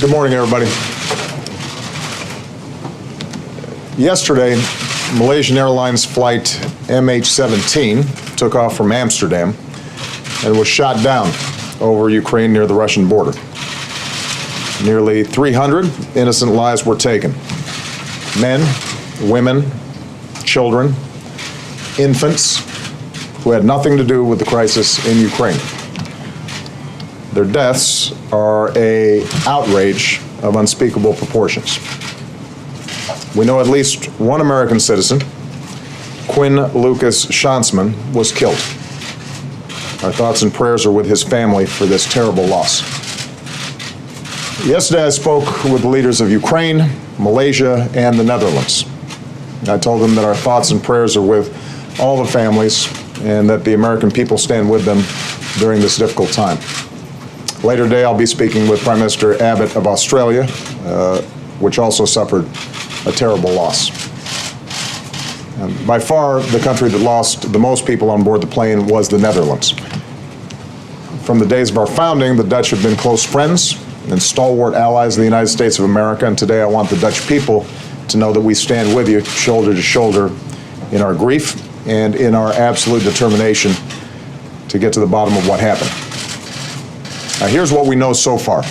Good morning, everybody. Yesterday, Malaysian Airlines flight MH17 took off from Amsterdam and was shot down over Ukraine near the Russian border. Nearly 300 innocent lives were taken. Men, women, children, infants who had nothing to do with the crisis in Ukraine. Their deaths are an outrage of unspeakable proportions. We know at least one American citizen, Quinn Lucas Schansman, was killed. Our thoughts and prayers are with his family for this terrible loss. Yesterday, I spoke with the leaders of Ukraine, Malaysia, and the Netherlands. I told them that our thoughts and prayers are with all the families and that the American people stand with them during this difficult time. Later today, I'll be speaking with Prime Minister Abbott of Australia, which also suffered a terrible loss. By far, the country that lost the most people on board the plane was the Netherlands. From the days of our founding, the Dutch have been close friends and stalwart allies of the United States of America, and today I want the Dutch people to know that we stand with you shoulder to shoulder in our grief and in our absolute determination to get to the bottom of what happened. Now, here's what we know so far.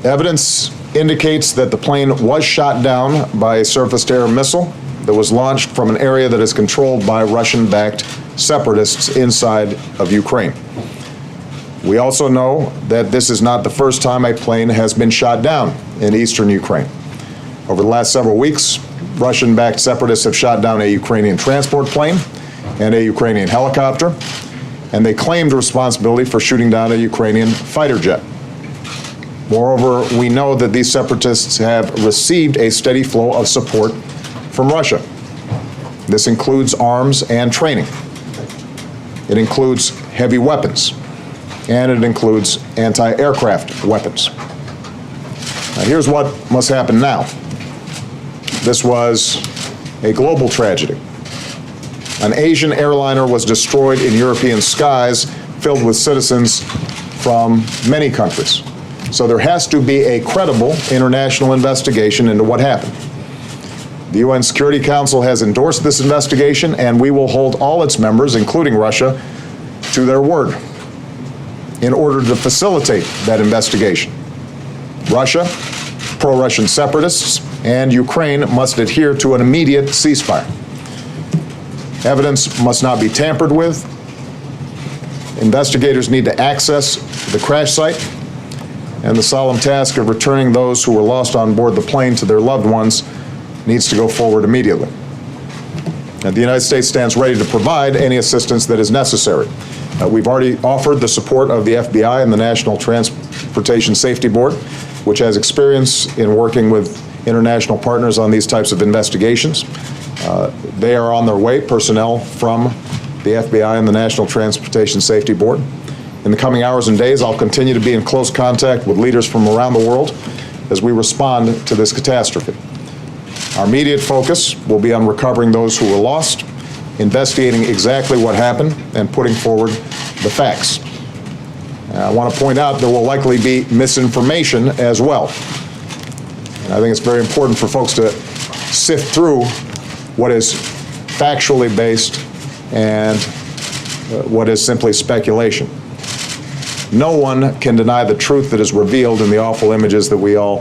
Evidence indicates that the plane was shot down by a surface-to-air missile that was launched from an area that is controlled by Russian-backed separatists inside of Ukraine. We also know that this is not the first time a plane has been shot down in eastern Ukraine. Over the last several weeks, Russian-backed separatists have shot down a Ukrainian transport plane and a Ukrainian helicopter, and they claimed responsibility for shooting down a Ukrainian fighter jet. Moreover, we know that these separatists have received a steady flow of support from Russia. This includes arms and training. It includes heavy weapons, and it includes anti-aircraft weapons. Now, here's what must happen now. This was a global tragedy. An Asian airliner was destroyed in European skies filled with citizens from many countries. So there has to be a credible international investigation into what happened. The UN Security Council has endorsed this investigation, and we will hold all its members, including Russia, to their word in order to facilitate that investigation. Russia, pro-Russian separatists, and Ukraine must adhere to an immediate ceasefire. Evidence must not be tampered with. Investigators need to access the crash site, and the solemn task of returning those who were lost on board the plane to their loved ones needs to go forward immediately. And the United States stands ready to provide any assistance that is necessary. We've already offered the support of the FBI and the National Transportation Safety Board, which has experience in working with international partners on these types of investigations. They are on their way, personnel from the FBI and the National Transportation Safety Board. In the coming hours and days, I'll continue to be in close contact with leaders from around the world as we respond to this catastrophe. Our immediate focus will be on recovering those who were lost, investigating exactly what happened, and putting forward the facts. I want to point out there will likely be misinformation as well. And I think it's very important for folks to sift through what is factually based and what is simply speculation. No one can deny the truth that is revealed in the awful images that we all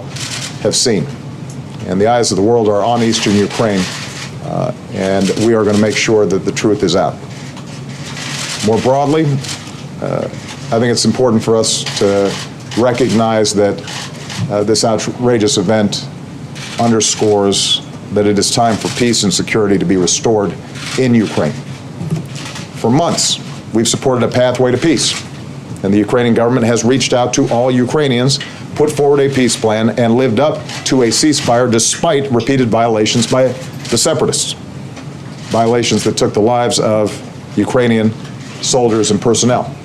have seen. And the eyes of the world are on eastern Ukraine, and we are going to make sure that the truth is out. More broadly, I think it's important for us to recognize that this outrageous event underscores that it is time for peace and security to be restored in Ukraine. For months, we've supported a pathway to peace, and the Ukrainian government has reached out to all Ukrainians, put forward a peace plan, and lived up to a ceasefire despite repeated violations by the separatists, violations that took the lives of Ukrainian soldiers and personnel.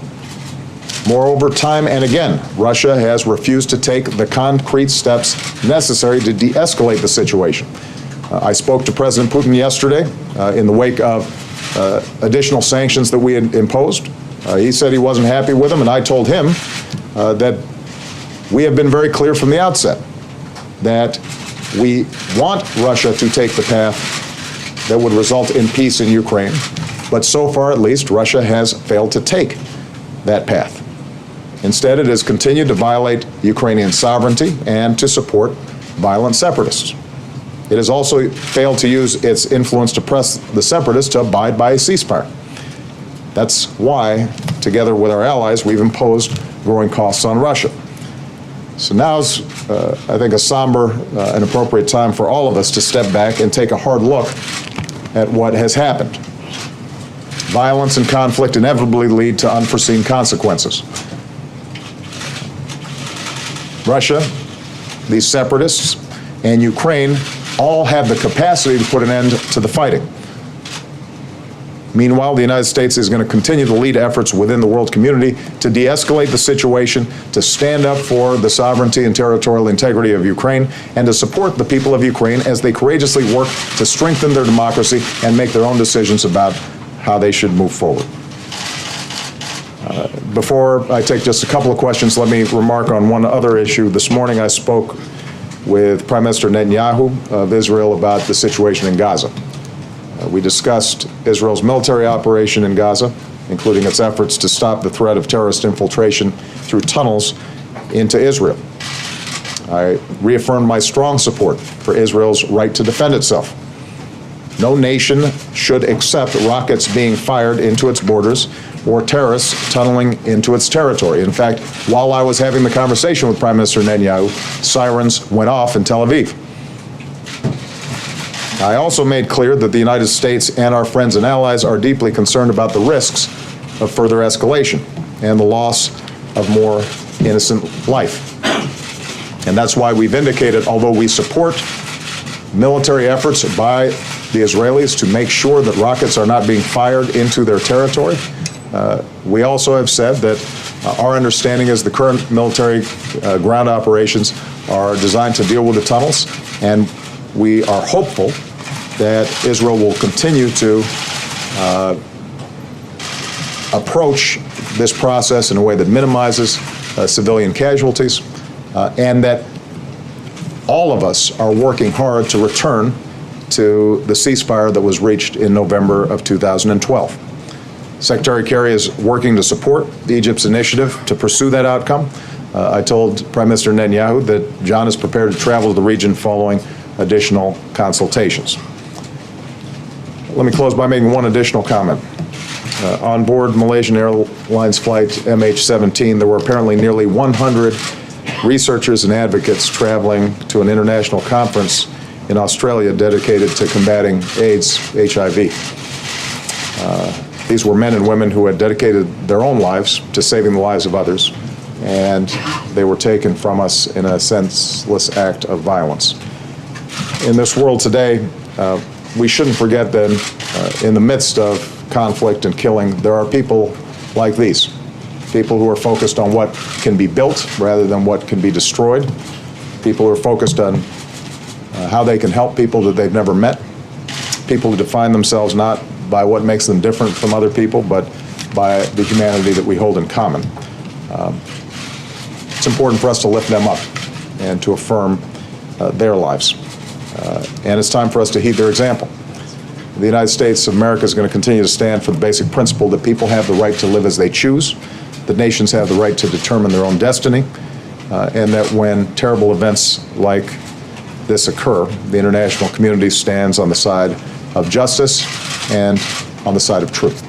Moreover, time and again, Russia has refused to take the concrete steps necessary to de-escalate the situation. I spoke to President Putin yesterday in the wake of additional sanctions that we had imposed. He said he wasn't happy with them, and I told him that we have been very clear from the outset that we want Russia to take the path that would result in peace in Ukraine, but so far at least, Russia has failed to take that path. Instead, it has continued to violate Ukrainian sovereignty and to support violent separatists. It has also failed to use its influence to press the separatists to abide by a ceasefire. That's why, together with our allies, we've imposed growing costs on Russia. So now's, I think, a somber and appropriate time for all of us to step back and take a hard look at what has happened. Violence and conflict inevitably lead to unforeseen consequences. Russia, these separatists, and Ukraine all have the capacity to put an end to the fighting. Meanwhile, the United States is going to continue to lead efforts within the world community to de-escalate the situation, to stand up for the sovereignty and territorial integrity of Ukraine, and to support the people of Ukraine as they courageously work to strengthen their democracy and make their own decisions about how they should move forward. Before I take just a couple of questions, let me remark on one other issue. This morning I spoke with Prime Minister Netanyahu of Israel about the situation in Gaza. We discussed Israel's military operation in Gaza, including its efforts to stop the threat of terrorist infiltration through tunnels into Israel. I reaffirmed my strong support for Israel's right to defend itself. No nation should accept rockets being fired into its borders or terrorists tunneling into its territory. In fact, while I was having the conversation with Prime Minister Netanyahu, sirens went off in Tel Aviv. I also made clear that the United States and our friends and allies are deeply concerned about the risks of further escalation and the loss of more innocent life. And that's why we've indicated, although we support military efforts by the Israelis to make sure that rockets are not being fired into their territory, we also have said that our understanding is the current military ground operations are designed to deal with the tunnels, and we are hopeful that Israel will continue to approach this process in a way that minimizes civilian casualties, and that all of us are working hard to return to the ceasefire that was reached in November of 2012. Secretary Kerry is working to support Egypt's initiative to pursue that outcome. I told Prime Minister Netanyahu that John is prepared to travel to the region following additional consultations. Let me close by making one additional comment. On board Malaysian Airlines flight MH17, there were apparently nearly 100 researchers and advocates traveling to an international conference in Australia dedicated to combating AIDS, HIV. These were men and women who had dedicated their own lives to saving the lives of others, and they were taken from us in a senseless act of violence. In this world today, we shouldn't forget that in the midst of conflict and killing, there are people like these, people who are focused on what can be built rather than what can be destroyed, people who are focused on how they can help people that they've never met, people who define themselves not by what makes them different from other people, but by the humanity that we hold in common. It's important for us to lift them up and to affirm their lives. And it's time for us to heed their example. The United States of America is going to continue to stand for the basic principle that people have the right to live as they choose, that nations have the right to determine their own destiny, and that when terrible events like this occur, the international community stands on the side of justice and on the side of truth.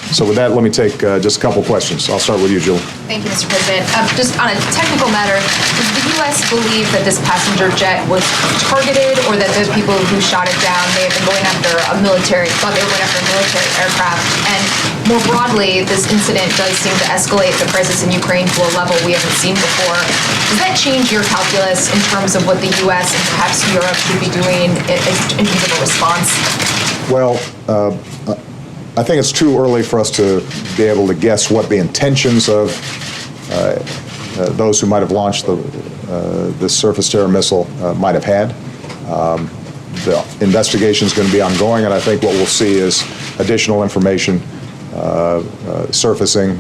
So with that, let me take just a couple questions. I'll start with you, Julie. Thank you, Mr. President. Just on a technical matter, does the U.S. believe that this passenger jet was targeted, or that those people who shot it down may have been going after a military aircraft? And more broadly, this incident does seem to escalate the crisis in Ukraine to a level we haven't seen before. Does that change your calculus in terms of what the U.S. and perhaps Europe should be doing in terms of a response? Well, I think it's too early for us to be able to guess what the intentions of those who might have launched this surface-to-air missile might have had. The investigation is going to be ongoing, and I think what we'll see is additional information surfacing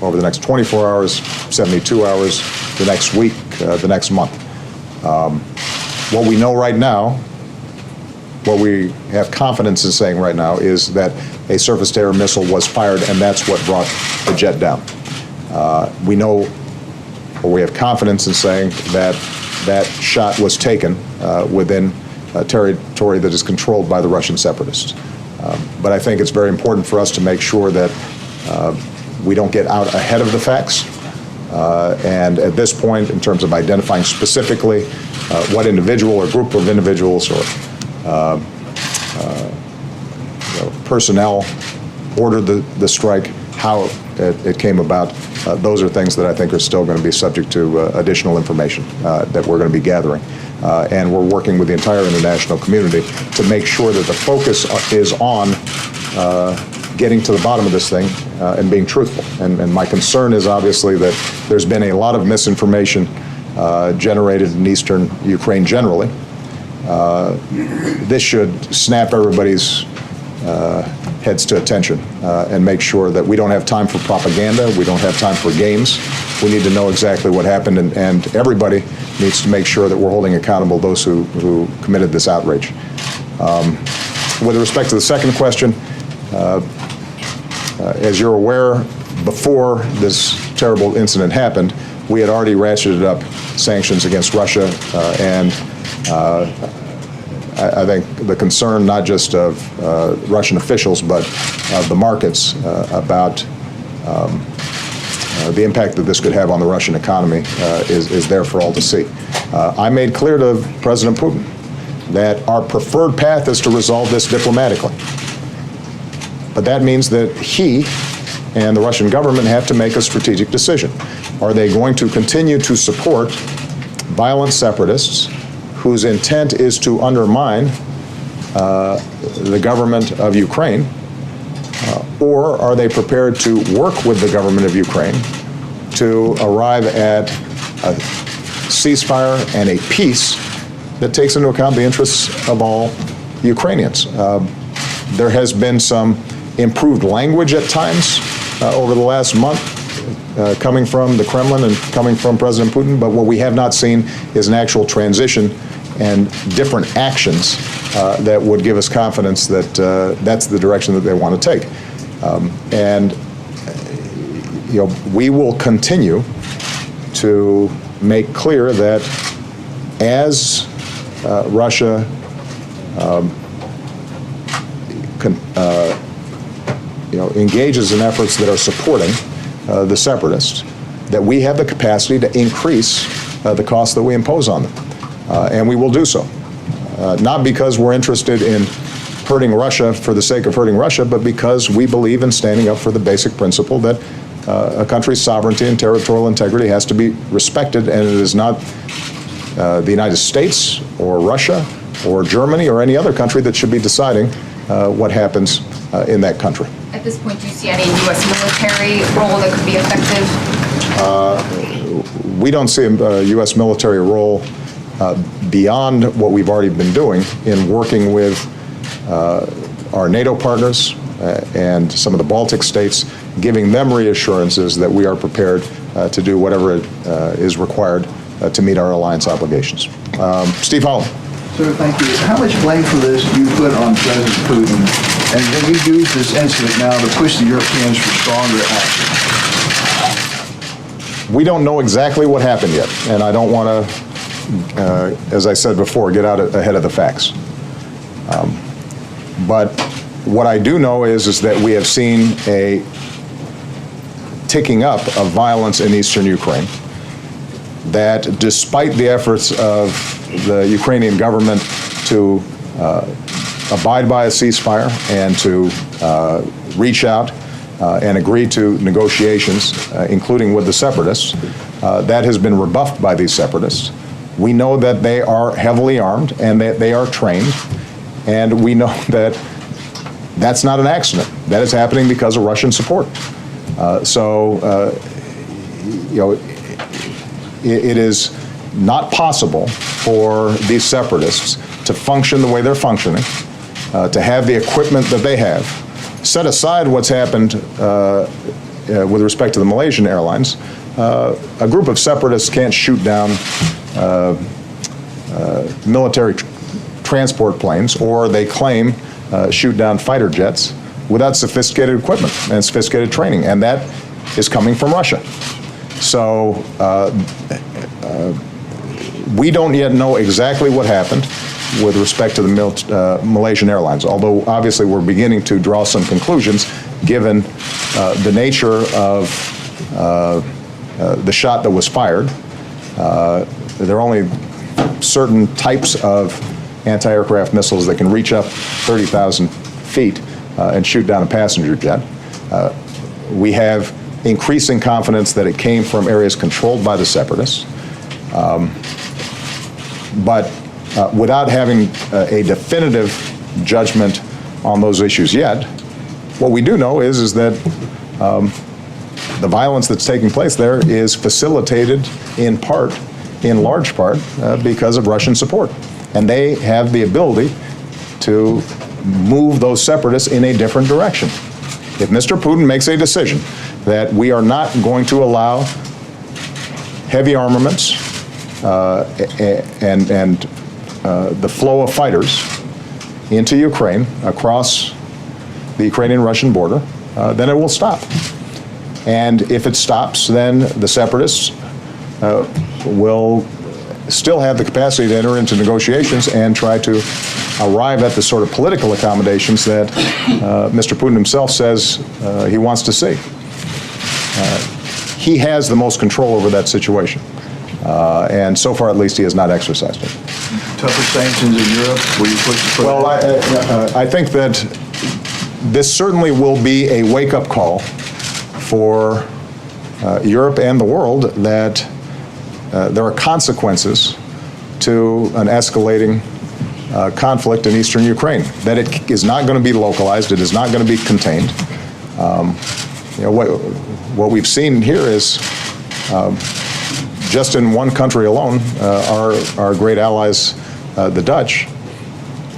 over the next 24 hours, 72 hours, the next week, the next month. What we know right now, what we have confidence in saying right now, is that a surface-to-air missile was fired, and that's what brought the jet down. We know, or we have confidence in saying that that shot was taken within territory that is controlled by the Russian separatists. But I think it's very important for us to make sure that we don't get out ahead of the facts. And at this point, in terms of identifying specifically what individual or group of individuals or personnel ordered the strike, how it came about, those are things that I think are still going to be subject to additional information that we're going to be gathering. And we're working with the entire international community to make sure that the focus is on getting to the bottom of this thing and being truthful. And my concern is obviously that there's been a lot of misinformation generated in eastern Ukraine generally. This should snap everybody's heads to attention and make sure that we don't have time for propaganda, we don't have time for games. We need to know exactly what happened, and everybody needs to make sure that we're holding accountable those who committed this outrage. With respect to the second question, as you're aware, before this terrible incident happened, we had already ratcheted up sanctions against Russia, and I think the concern not just of Russian officials, but of the markets about the impact that this could have on the Russian economy is there for all to see. I made clear to President Putin that our preferred path is to resolve this diplomatically. But that means that he and the Russian government have to make a strategic decision. Are they going to continue to support violent separatists whose intent is to undermine the government of Ukraine, or are they prepared to work with the government of Ukraine to arrive at a ceasefire and a peace that takes into account the interests of all Ukrainians? There has been some improved language at times over the last month coming from the Kremlin and coming from President Putin, but what we have not seen is an actual transition and different actions that would give us confidence that that's the direction that they want to take. We will continue to make clear that as Russia engages in efforts that are supporting the separatists, that we have the capacity to increase the cost that we impose on them. And we will do so. Not because we're interested in hurting Russia for the sake of hurting Russia, but because we believe in standing up for the basic principle that a country's sovereignty and territorial integrity has to be respected, and it is not the United States or Russia or Germany or any other country that should be deciding what happens in that country. At this point, do you see any U.S. military role that could be effective? We don't see a U.S. military role beyond what we've already been doing in working with our NATO partners and some of the Baltic states, giving them reassurances that we are prepared to do whatever is required to meet our alliance obligations. Steve Holland. Sir, thank you. How much blame for this do you put on President Putin? And then you use this incident now to push the Europeans for stronger action? We don't know exactly what happened yet, and I don't want to, as I said before, get out ahead of the facts. But what I do know is that we have seen a ticking up of violence in eastern Ukraine, that despite the efforts of the Ukrainian government to abide by a ceasefire and to reach out and agree to negotiations, including with the separatists, that has been rebuffed by these separatists. We know that they are heavily armed and that they are trained, and we know that that's not an accident. That is happening because of Russian support. It is not possible for these separatists to function the way they're functioning, to have the equipment that they have, Set aside what's happened with respect to the Malaysian Airlines, a group of separatists can't shoot down military transport planes, or they claim shoot down fighter jets without sophisticated equipment and sophisticated training, and that is coming from Russia. So we don't yet know exactly what happened with respect to the Malaysian Airlines, although obviously we're beginning to draw some conclusions given the nature of the shot that was fired. There are only certain types of anti-aircraft missiles that can reach up 30,000 feet and shoot down a passenger jet. We have increasing confidence that it came from areas controlled by the separatists. But without having a definitive judgment on those issues yet, what we do know is that the violence that's taking place there is facilitated in large part, because of Russian support. And they have the ability to move those separatists in a different direction. If Mr. Putin makes a decision that we are not going to allow heavy armaments and the flow of fighters into Ukraine across the Ukrainian-Russian border, then it will stop. And if it stops, then the separatists will still have the capacity to enter into negotiations and try to arrive at the sort of political accommodations that Mr. Putin himself says he wants to see. He has the most control over that situation. And so far, at least, he has not exercised it. Tougher sanctions in Europe? Will you push for Well, I think that this certainly will be a wake-up call for Europe and the world that there are consequences to an escalating conflict in eastern Ukraine, that it is not going to be localized, it is not going to be contained. What we've seen here is just in one country alone, our great allies, the Dutch,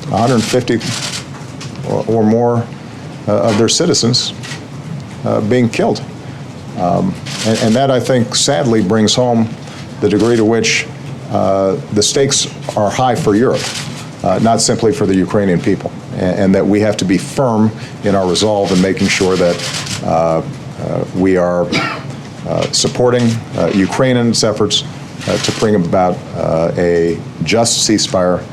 150 or more of their citizens being killed. And that, I think, sadly brings home the degree to which the stakes are high for Europe, not simply for the Ukrainian people, and that we have to be firm in our resolve in making sure that we are supporting Ukrainians' efforts to bring about a just ceasefire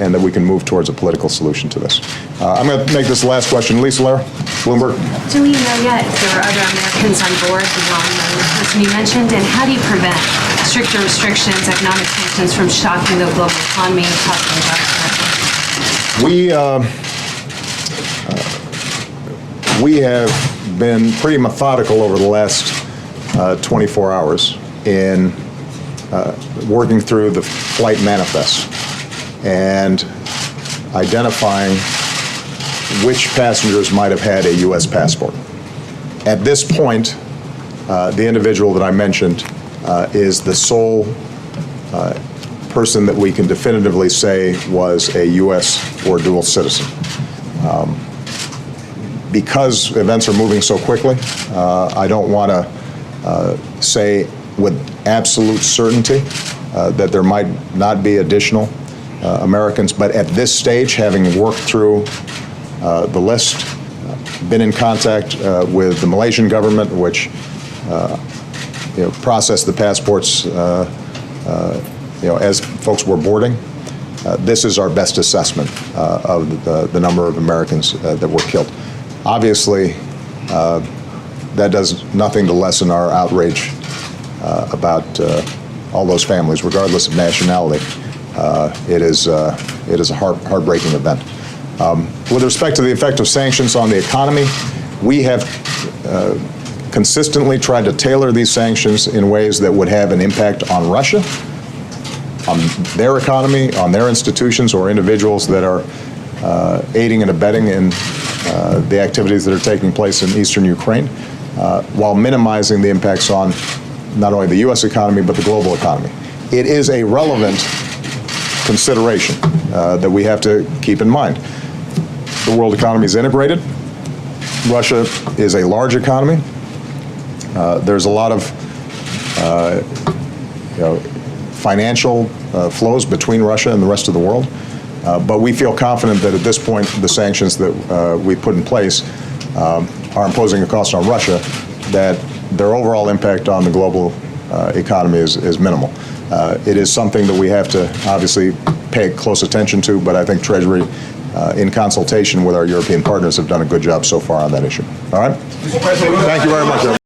and that we can move towards a political solution to this. I'm going to make this the last question. Lisa Lara, Bloomberg. Do we know yet if there were other Americans on board the person you mentioned? And how do you prevent stricter restrictions, economic sanctions from shocking the global economy and causing We have been pretty methodical over the last 24 hours in working through the flight manifests and identifying which passengers might have had a U.S. passport. At this point, the individual that I mentioned is the sole person that we can definitively say was a U.S. or dual citizen. Because events are moving so quickly, I don't want to say with absolute certainty that there might not be additional Americans, but at this stage, having worked through the list, been in contact with the Malaysian government, which processed the passports as folks were boarding, this is our best assessment of the number of Americans that were killed. Obviously, that does nothing to lessen our outrage about all those families, regardless of nationality. It is a heartbreaking event. With respect to the effect of sanctions on the economy, we have consistently tried to tailor these sanctions in ways that would have an impact on Russia, on their economy, on their institutions or individuals that are aiding and abetting in the activities that are taking place in eastern Ukraine, while minimizing the impacts on not only the U.S. economy, but the global economy. It is a relevant consideration that we have to keep in mind. The world economy is integrated. Russia is a large economy. There's a lot of financial flows between Russia and the rest of the world. But we feel confident that at this point, the sanctions that we put in place are imposing a cost on Russia, that their overall impact on the global economy is minimal. It is something that we have to obviously pay close attention to, but I think Treasury, in consultation with our European partners, have done a good job so far on that issue. All right? Thank you very much, everyone.